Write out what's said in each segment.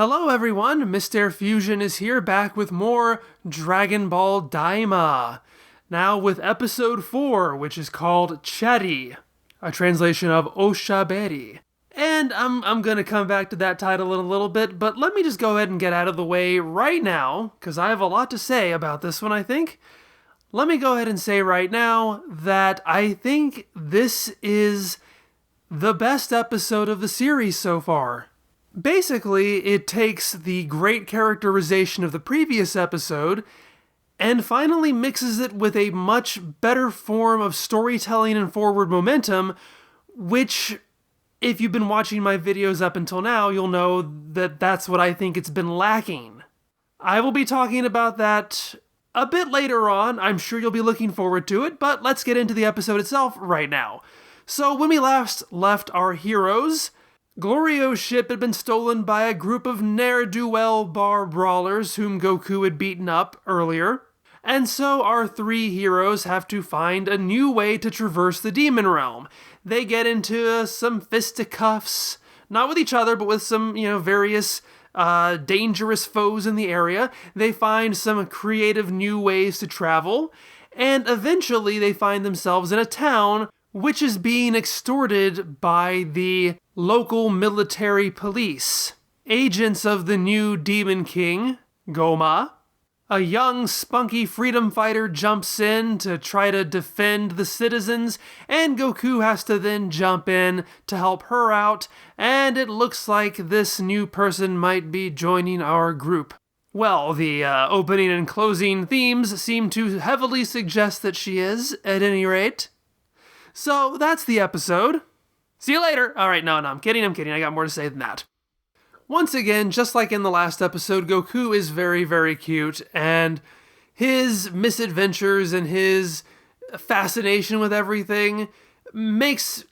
Hello everyone, Mr. Fusion is here back with more Dragon Ball Daima. Now with episode 4, which is called Chatty, a translation of Oshaberi. And I'm gonna come back to that title in a little bit, but let me just go ahead and get out of the way right now, because I have a lot to say about this one, I think. Let me go ahead and say right now that I think this is the best episode of the series so far. Basically, it takes the great characterization of the previous episode and finally mixes it with a much better form of storytelling and forward momentum, which, if you've been watching my videos up until now, you'll know that that's what I think it's been lacking. I will be talking about that a bit later on. I'm sure you'll be looking forward to it, but let's get into the episode itself right now. So when we last left our heroes, Glorio's ship had been stolen by a group of ne'er-do-well bar brawlers whom Goku had beaten up earlier, and so our three heroes have to find a new way to traverse the demon realm. They get into some fisticuffs, not with each other, but with some, various dangerous foes in the area. They find some creative new ways to travel, and eventually they find themselves in a town which is being extorted by the local military police. Agents of the new Demon King, Goma. A young, spunky freedom fighter jumps in to try to defend the citizens, and Goku has to then jump in to help her out, and it looks like this new person might be joining our group. Well, the opening and closing themes seem to heavily suggest that she is, at any rate. So that's the episode. See you later. All right, no, I'm kidding. I got more to say than that. Once again, just like in the last episode, Goku is very, very cute, and his misadventures and his fascination with everything makes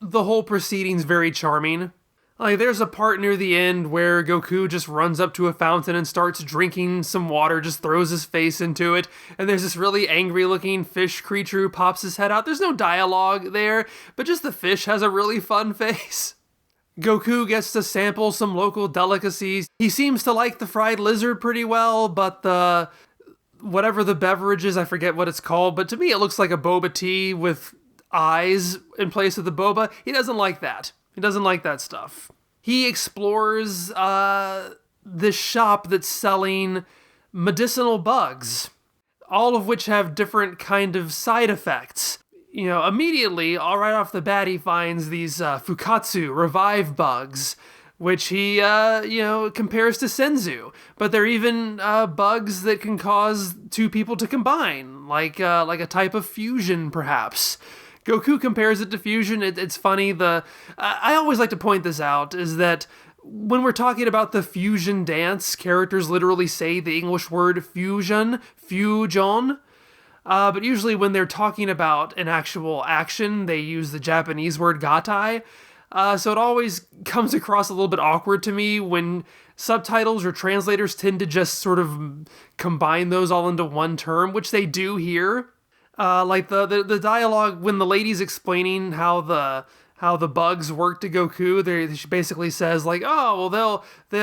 the whole proceedings very charming. Like, there's a part near the end where Goku just runs up to a fountain and starts drinking some water, just throws his face into it, and there's this really angry-looking fish creature who pops his head out. There's no dialogue there, but just the fish has a really fun face. Goku gets to sample some local delicacies. He seems to like the fried lizard pretty well, but whatever the beverage is, I forget what it's called, but to me it looks like a boba tea with eyes in place of the boba. He doesn't like that. He doesn't like that stuff. He explores this shop that's selling medicinal bugs, all of which have different kind of side effects. Immediately, all right off the bat, he finds these Fukatsu, revive bugs, which he, compares to Senzu. But they're even bugs that can cause two people to combine, like a type of fusion, perhaps. Goku compares it to fusion. It's funny. I always like to point this out, is that when we're talking about the fusion dance, characters literally say the English word fusion. But usually when they're talking about an actual action, they use the Japanese word gatai. So it always comes across a little bit awkward to me when subtitles or translators tend to just sort of combine those all into one term, which they do here. Like the dialogue when the lady's explaining how the bugs work to Goku, she basically says like, oh, well they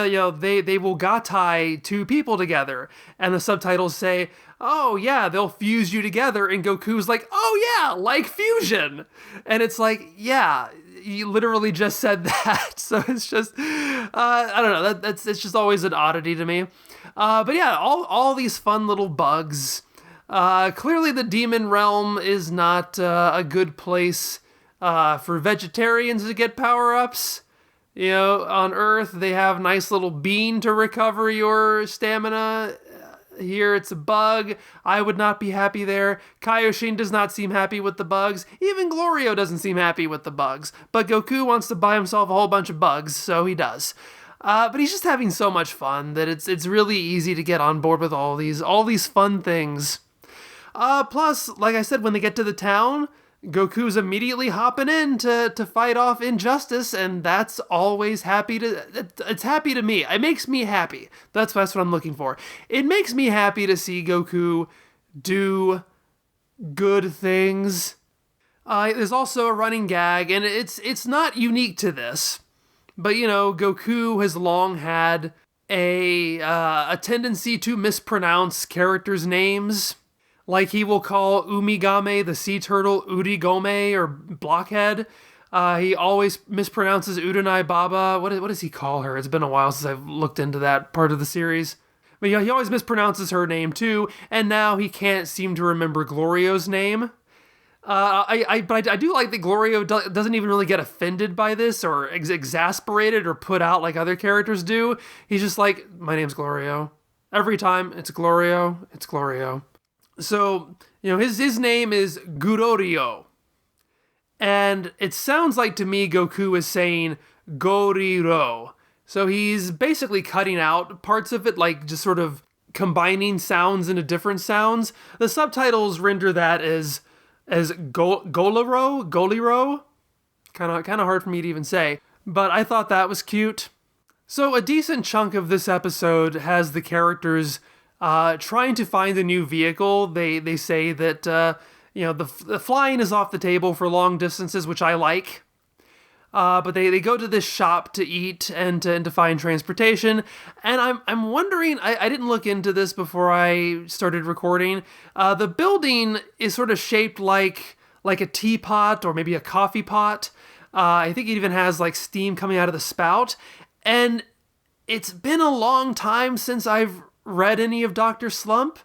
will gatai two people together, and the subtitles say, oh yeah, they'll fuse you together, and Goku's like, oh yeah, like fusion, and it's like, yeah, you literally just said that. So it's just, I don't know, it's just always an oddity to me. But yeah, all these fun little bugs. Clearly the demon realm is not a good place for vegetarians to get power-ups. On Earth, they have nice little bean to recover your stamina. Here, it's a bug. I would not be happy there. Kaioshin does not seem happy with the bugs. Even Glorio doesn't seem happy with the bugs. But Goku wants to buy himself a whole bunch of bugs, so he does. But he's just having so much fun that it's really easy to get on board with all these fun things. Plus, like I said, when they get to the town, Goku's immediately hopping in to fight off injustice, and that's always it's happy to me. It makes me happy. That's what I'm looking for. It makes me happy to see Goku do good things. There's also a running gag, and it's not unique to this, but Goku has long had a tendency to mispronounce characters' names. Like he will call Umigame, the sea turtle, Urigome, or Blockhead. He always mispronounces Udanai Baba. What does he call her? It's been a while since I've looked into that part of the series. But yeah, he always mispronounces her name too, and now he can't seem to remember Glorio's name. But I do like that Glorio doesn't even really get offended by this or exasperated or put out like other characters do. He's just like, my name's Glorio. Every time, it's Glorio, it's Glorio. So, his name is Gurorio. And it sounds like to me Goku is saying Goriro. So he's basically cutting out parts of it, like just sort of combining sounds into different sounds. The subtitles render that as Goliro. Kind of hard for me to even say. But I thought that was cute. So a decent chunk of this episode has the characters trying to find a new vehicle. They say that the flying is off the table for long distances, which I like. But they go to this shop to eat and to find transportation. And I'm wondering, I didn't look into this before I started recording. The building is sort of shaped like a teapot or maybe a coffee pot. I think it even has like steam coming out of the spout. And it's been a long time since I've read any of Dr. Slump,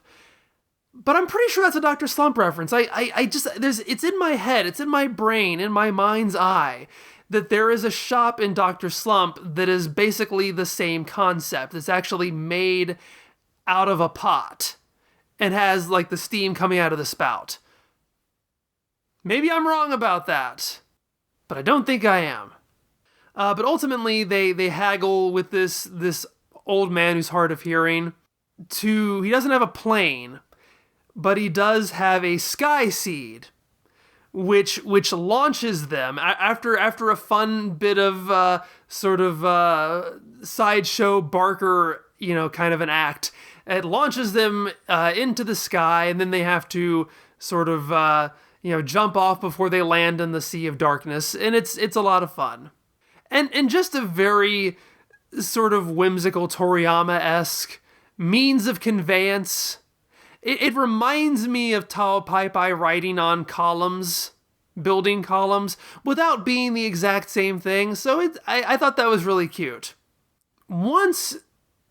but I'm pretty sure that's a Dr. Slump reference. It's in my head, it's in my brain, in my mind's eye, that there is a shop in Dr. Slump that is basically the same concept. It's actually made out of a pot and has like the steam coming out of the spout. Maybe I'm wrong about that, but I don't think I am. But ultimately, they haggle with this old man who's hard of hearing. He doesn't have a plane, but he does have a sky seed, which launches them after a fun bit of sideshow Barker, kind of an act. It launches them into the sky, and then they have to sort of jump off before they land in the Sea of Darkness, and it's a lot of fun. And just a very sort of whimsical Toriyama-esque means of conveyance. It reminds me of Tao Pai Pai writing on columns, building columns, without being the exact same thing. So I thought that was really cute. Once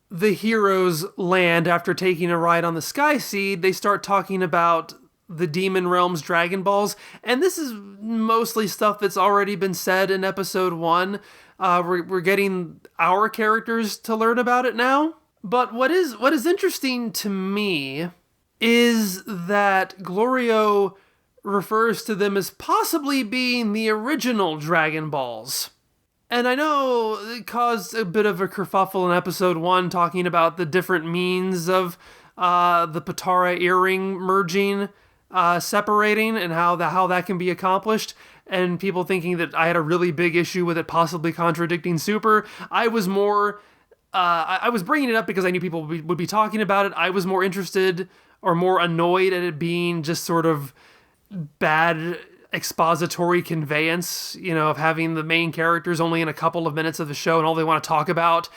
the heroes land after taking a ride on the Sky Seed, they start talking about the Demon Realm's Dragon Balls, and this is mostly stuff that's already been said in episode 1. We're getting our characters to learn about it now. But what is interesting to me is that Glorio refers to them as possibly being the original Dragon Balls. And I know it caused a bit of a kerfuffle in episode 1 talking about the different means of the Potara earring merging, separating, and how that can be accomplished, and people thinking that I had a really big issue with it possibly contradicting Super. I was more, I was bringing it up because I knew people would be talking about it. I was more interested or more annoyed at it being just sort of bad expository conveyance, of having the main characters only in a couple of minutes of the show and all they want to talk about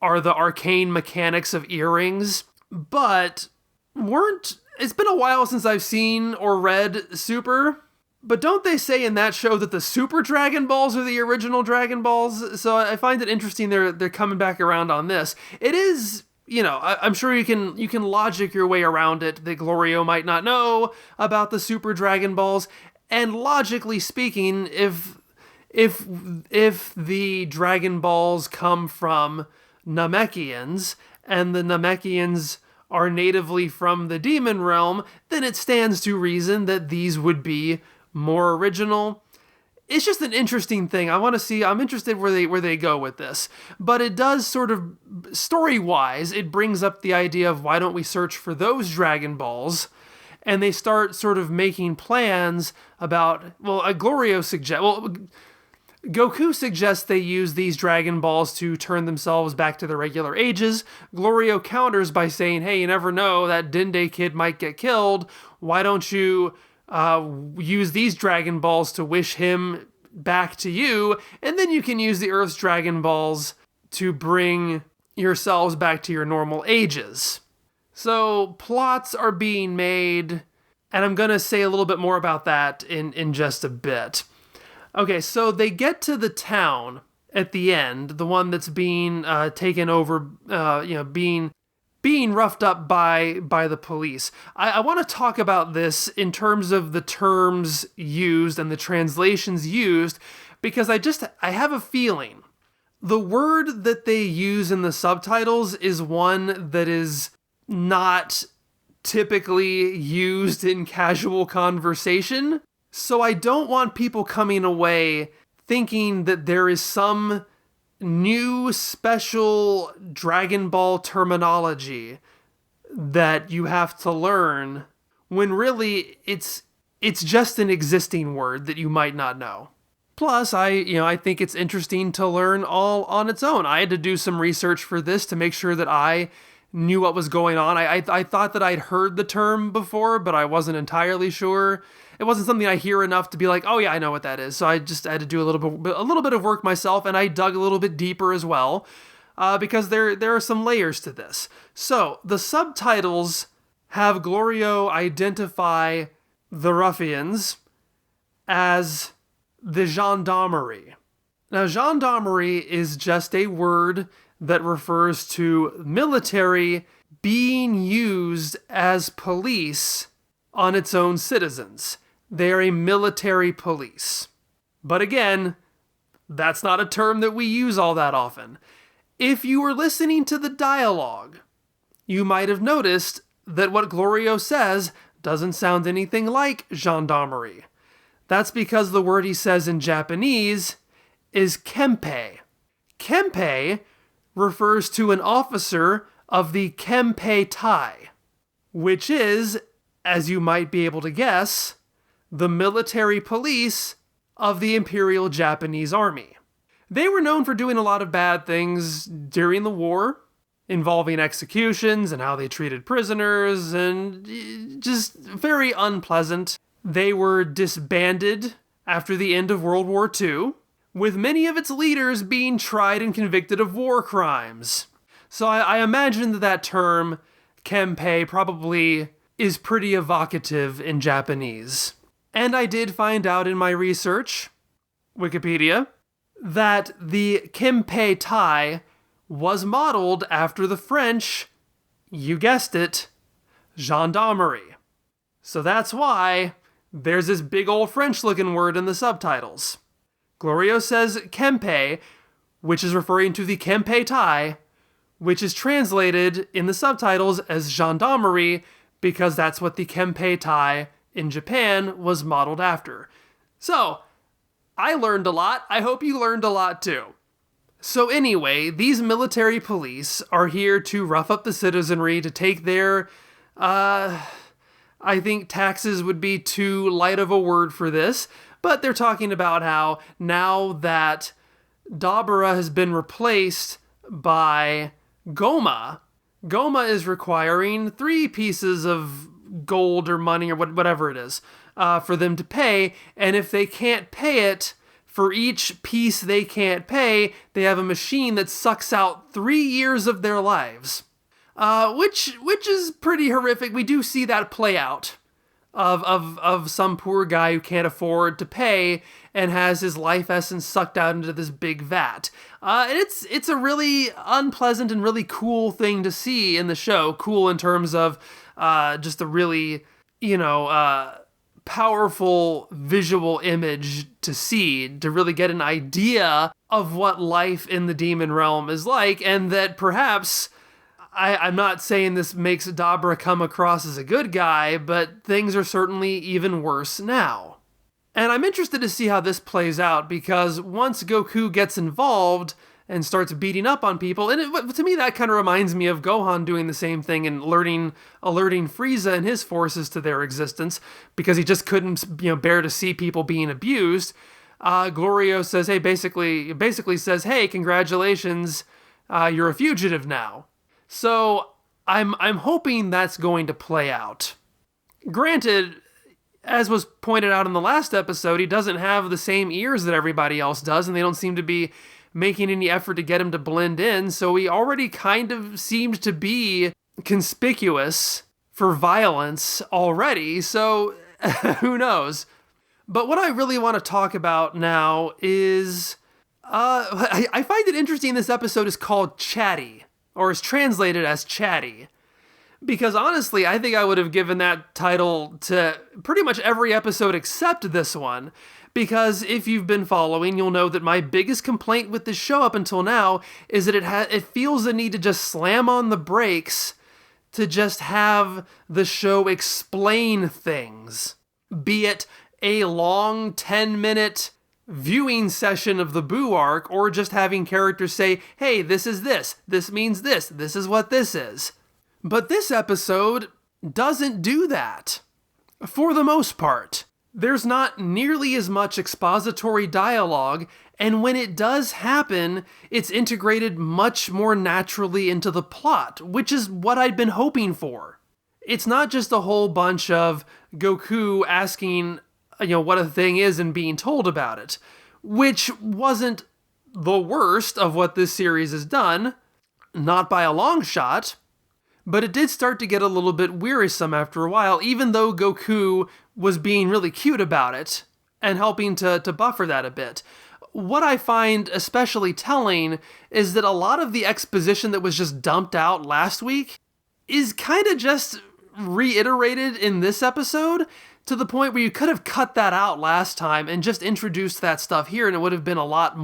are the arcane mechanics of earrings. But it's been a while since I've seen or read Super, but don't they say in that show that the Super Dragon Balls are the original Dragon Balls? So I find it interesting they're coming back around on this. It is, I'm sure you can logic your way around it that Glorio might not know about the Super Dragon Balls, and logically speaking, if the Dragon Balls come from Namekians and the Namekians are natively from the Demon Realm, then it stands to reason that these would be more original. It's just an interesting thing. I'm interested where they go with this. But it does sort of, story-wise, it brings up the idea of why don't we search for those Dragon Balls? And they start sort of making plans about, Goku suggests they use these Dragon Balls to turn themselves back to their regular ages. Glorio counters by saying, hey, you never know, that Dende kid might get killed. Why don't you use these Dragon Balls to wish him back to you? And then you can use the Earth's Dragon Balls to bring yourselves back to your normal ages. So plots are being made, and I'm going to say a little bit more about that in just a bit. Okay, so they get to the town at the end, the one that's being taken over, being roughed up by the police. I want to talk about this in terms of the terms used and the translations used, because I have a feeling the word that they use in the subtitles is one that is not typically used in casual conversation. So I don't want people coming away thinking that there is some new special Dragon Ball terminology that you have to learn, when really it's just an existing word that you might not know. Plus, I think it's interesting to learn all on its own. I had to do some research for this to make sure that I knew what was going on. I thought that I'd heard the term before, but I wasn't entirely sure. It wasn't something I hear enough to be like, oh yeah, I know what that is. So I just had to do a little bit of work myself, and I dug a little bit deeper as well, because there are some layers to this. So the subtitles have Glorio identify the ruffians as the gendarmerie. Now, gendarmerie is just a word that refers to military being used as police on its own citizens. They are a military police. But again, that's not a term that we use all that often. If you were listening to the dialogue, you might have noticed that what Glorio says doesn't sound anything like gendarmerie. That's because the word he says in Japanese is kempei. Kempei refers to an officer of the Kempei Tai, which is, as you might be able to guess, the military police of the Imperial Japanese Army. They were known for doing a lot of bad things during the war, involving executions and how they treated prisoners, and just very unpleasant. They were disbanded after the end of World War II, with many of its leaders being tried and convicted of war crimes. So I imagine that term, kempei, probably is pretty evocative in Japanese. And I did find out in my research, Wikipedia, that the Kempei Tai was modeled after the French, you guessed it, gendarmerie. So that's why there's this big old French-looking word in the subtitles. Glorio says Kempei, which is referring to the Kempei Tai, which is translated in the subtitles as gendarmerie, because that's what the Kempei Tai in Japan was modeled after. So, I learned a lot. I hope you learned a lot too. So anyway, these military police are here to rough up the citizenry, to take their, I think taxes would be too light of a word for this, but they're talking about how now that Dabura has been replaced by Goma is requiring 3 pieces of gold or money or whatever it is for them to pay, and if they can't pay it, for each piece they can't pay, they have a machine that sucks out 3 years of their lives. Which is pretty horrific. We do see that play out of some poor guy who can't afford to pay and has his life essence sucked out into this big vat. And it's a really unpleasant and really cool thing to see in the show. Cool in terms of just a really, powerful visual image to see, to really get an idea of what life in the demon realm is like, and that perhaps, I'm not saying this makes Dabura come across as a good guy, but things are certainly even worse now. And I'm interested to see how this plays out, because once Goku gets involved and starts beating up on people, and to me that kind of reminds me of Gohan doing the same thing and alerting Frieza and his forces to their existence, because he just couldn't bear to see people being abused. Glorio says, hey, basically says, hey, congratulations, you're a fugitive now. So I'm hoping that's going to play out. Granted, as was pointed out in the last episode, he doesn't have the same ears that everybody else does, and they don't seem to be making any effort to get him to blend in, so he already kind of seemed to be conspicuous for violence already, so who knows? But what I really want to talk about now is, I find it interesting this episode is called Chatty, or is translated as Chatty. Because honestly, I think I would have given that title to pretty much every episode except this one. Because if you've been following, you'll know that my biggest complaint with this show up until now is that it feels the need to just slam on the brakes to just have the show explain things. Be it a long 10-minute viewing session of the Boo arc, or just having characters say, hey, this is this means this is what this is. But this episode doesn't do that, for the most part. There's not nearly as much expository dialogue, and when it does happen, it's integrated much more naturally into the plot, which is what I'd been hoping for. It's not just a whole bunch of Goku asking, what a thing is and being told about it, which wasn't the worst of what this series has done, not by a long shot. But it did start to get a little bit wearisome after a while, even though Goku was being really cute about it and helping to buffer that a bit. What I find especially telling is that a lot of the exposition that was just dumped out last week is kind of just reiterated in this episode, to the point where you could have cut that out last time and just introduced that stuff here, and it would have been a lot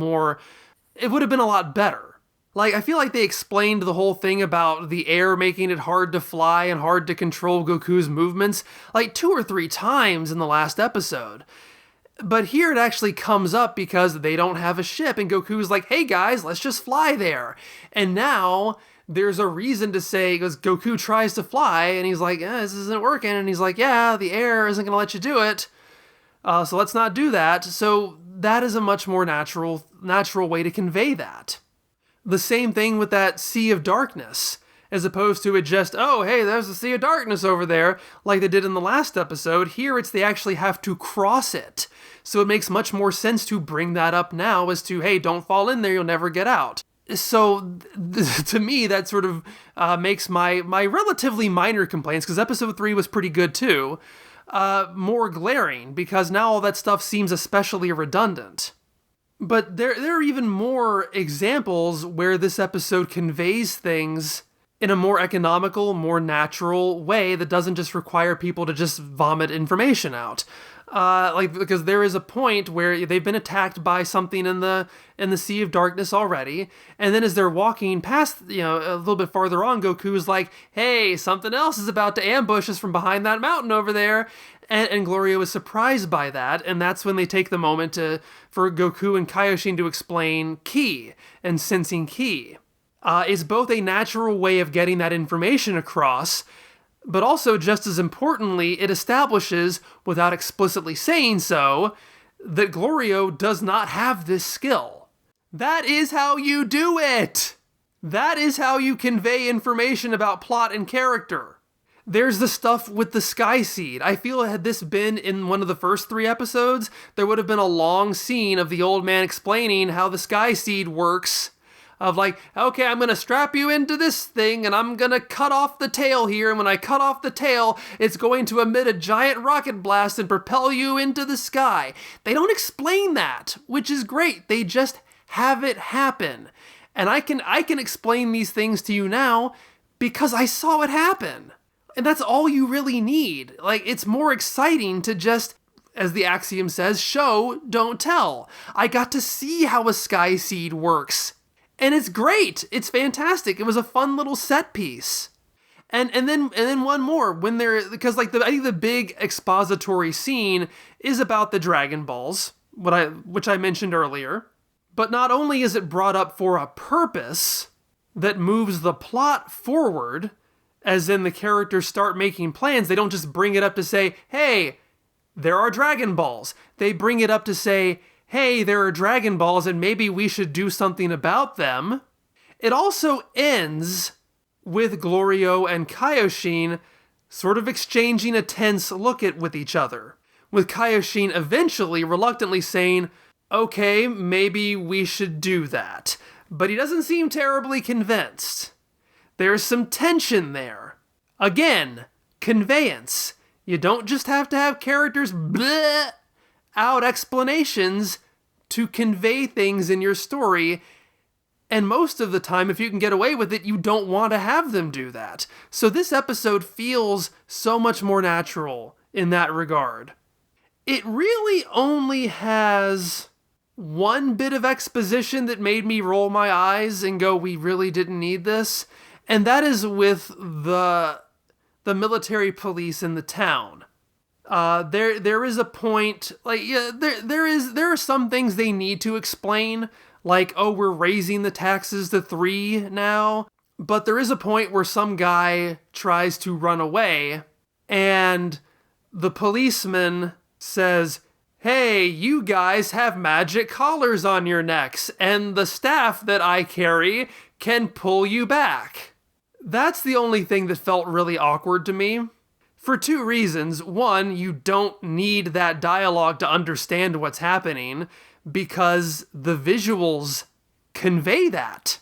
better. Like, I feel like they explained the whole thing about the air making it hard to fly and hard to control Goku's movements like 2 or 3 times in the last episode. But here it actually comes up because they don't have a ship, and Goku's like, hey guys, let's just fly there. And now there's a reason to say, because Goku tries to fly, and he's like, this isn't working. And he's like, yeah, the air isn't going to let you do it. So let's not do that. So that is a much more natural way to convey that. The same thing with that Sea of Darkness, as opposed to it just, oh, hey, there's a Sea of Darkness over there, like they did in the last episode. Here it's they actually have to cross it. So it makes much more sense to bring that up now as to, hey, don't fall in there, you'll never get out. So to me, that sort of makes my relatively minor complaints, because episode 3 was pretty good too, more glaring, because now all that stuff seems especially redundant. But there are even more examples where this episode conveys things in a more economical, more natural way that doesn't just require people to just vomit information out. Because there is a point where they've been attacked by something in the Sea of Darkness already, and then as they're walking past, a little bit farther on, Goku's like, hey, something else is about to ambush us from behind that mountain over there. And Glorio is surprised by that, and that's when they take the moment for Goku and Kaioshin to explain ki and sensing ki. It's both a natural way of getting that information across, but also, just as importantly, it establishes, without explicitly saying so, that Glorio does not have this skill. That is how you do it! That is how you convey information about plot and character. There's the stuff with the Sky Seed. I feel had this been in one of the first 3 episodes, there would have been a long scene of the old man explaining how the Sky Seed works. Of like, okay, I'm going to strap you into this thing, and I'm going to cut off the tail here, and when I cut off the tail, it's going to emit a giant rocket blast and propel you into the sky. They don't explain that, which is great. They just have it happen. And I can explain these things to you now because I saw it happen. And that's all you really need. Like, it's more exciting to just, as the axiom says, show, don't tell. I got to see how a Sky Seed works. And it's great. It's fantastic. It was a fun little set piece. And then one more, because I think the big expository scene is about the Dragon Balls, which I mentioned earlier. But not only is it brought up for a purpose that moves the plot forward, as in the characters start making plans, they don't just bring it up to say, hey, there are Dragon Balls. They bring it up to say, hey, there are Dragon Balls and maybe we should do something about them. It also ends with Glorio and Kaioshin sort of exchanging a tense look with each other, with Kaioshin eventually reluctantly saying, okay, maybe we should do that. But he doesn't seem terribly convinced. There's some tension there. Again, conveyance. You don't just have to have characters bleh out explanations to convey things in your story. And most of the time, if you can get away with it, you don't want to have them do that. So this episode feels so much more natural in that regard. It really only has one bit of exposition that made me roll my eyes and go, we really didn't need this. And that is with the military police in the town. There is a point, like, yeah, there are some things they need to explain, like, oh, we're raising the taxes to 3 now. But there is a point where some guy tries to run away, and the policeman says, hey, you guys have magic collars on your necks, and the staff that I carry can pull you back. That's the only thing that felt really awkward to me. For 2 reasons. One, you don't need that dialogue to understand what's happening, because the visuals convey that.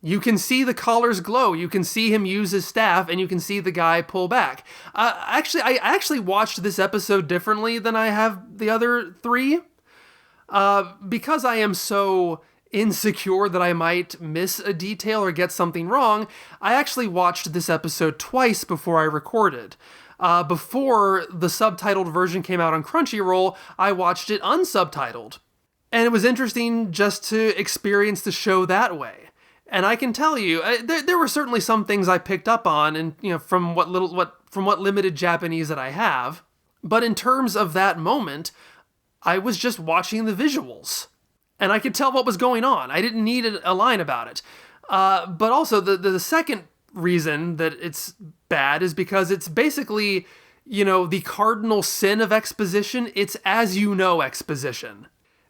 You can see the collars glow, you can see him use his staff, and you can see the guy pull back. I actually watched this episode differently than I have the other 3. Because I am so insecure that I might miss a detail or get something wrong, I actually watched this episode twice before I recorded. Before the subtitled version came out on Crunchyroll, I watched it unsubtitled. And it was interesting just to experience the show that way. And I can tell you, there were certainly some things I picked up on, and from what limited Japanese that I have. But in terms of that moment, I was just watching the visuals, and I could tell what was going on. I didn't need a line about it. But also, the second reason that it's bad is because it's basically, the cardinal sin of exposition. It's as you know exposition.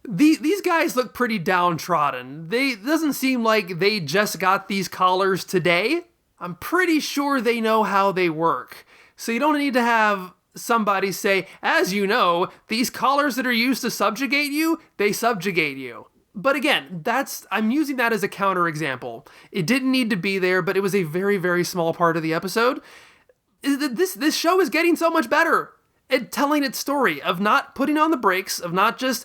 These guys look pretty downtrodden. It doesn't seem like they just got these collars today. I'm pretty sure they know how they work. So you don't need to have somebody say, as you know, these collars that are used to subjugate you, they subjugate you. But again, I'm using that as a counterexample. It didn't need to be there, but it was a very, very small part of the episode. This show is getting so much better at telling its story, of not putting on the brakes, of not just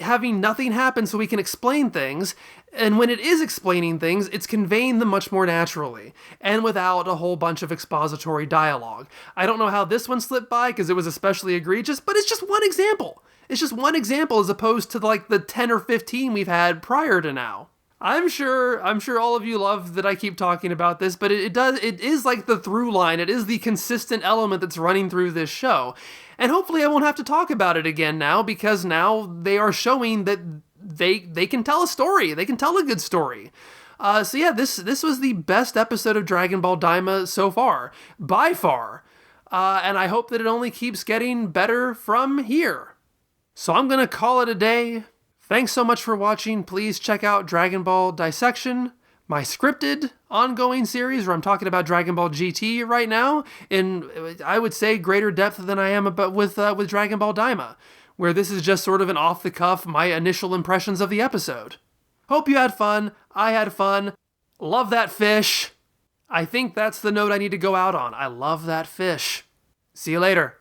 having nothing happen so we can explain things. And when it is explaining things, it's conveying them much more naturally and without a whole bunch of expository dialogue. I don't know how this one slipped by because it was especially egregious, but it's just one example. It's just one example as opposed to like the 10 or 15 we've had prior to now. I'm sure all of you love that I keep talking about this, but it is like the through line. It is the consistent element that's running through this show. And hopefully I won't have to talk about it again now, because now they are showing that they can tell a story. They can tell a good story. So yeah, this was the best episode of Dragon Ball Daima so far, by far. And I hope that it only keeps getting better from here. So I'm going to call it a day. Thanks so much for watching. Please check out Dragon Ball Dissection, my scripted ongoing series where I'm talking about Dragon Ball GT right now in, I would say, greater depth than I am with Dragon Ball Daima, where this is just sort of an off-the-cuff, my initial impressions of the episode. Hope you had fun. I had fun. Love that fish. I think that's the note I need to go out on. I love that fish. See you later.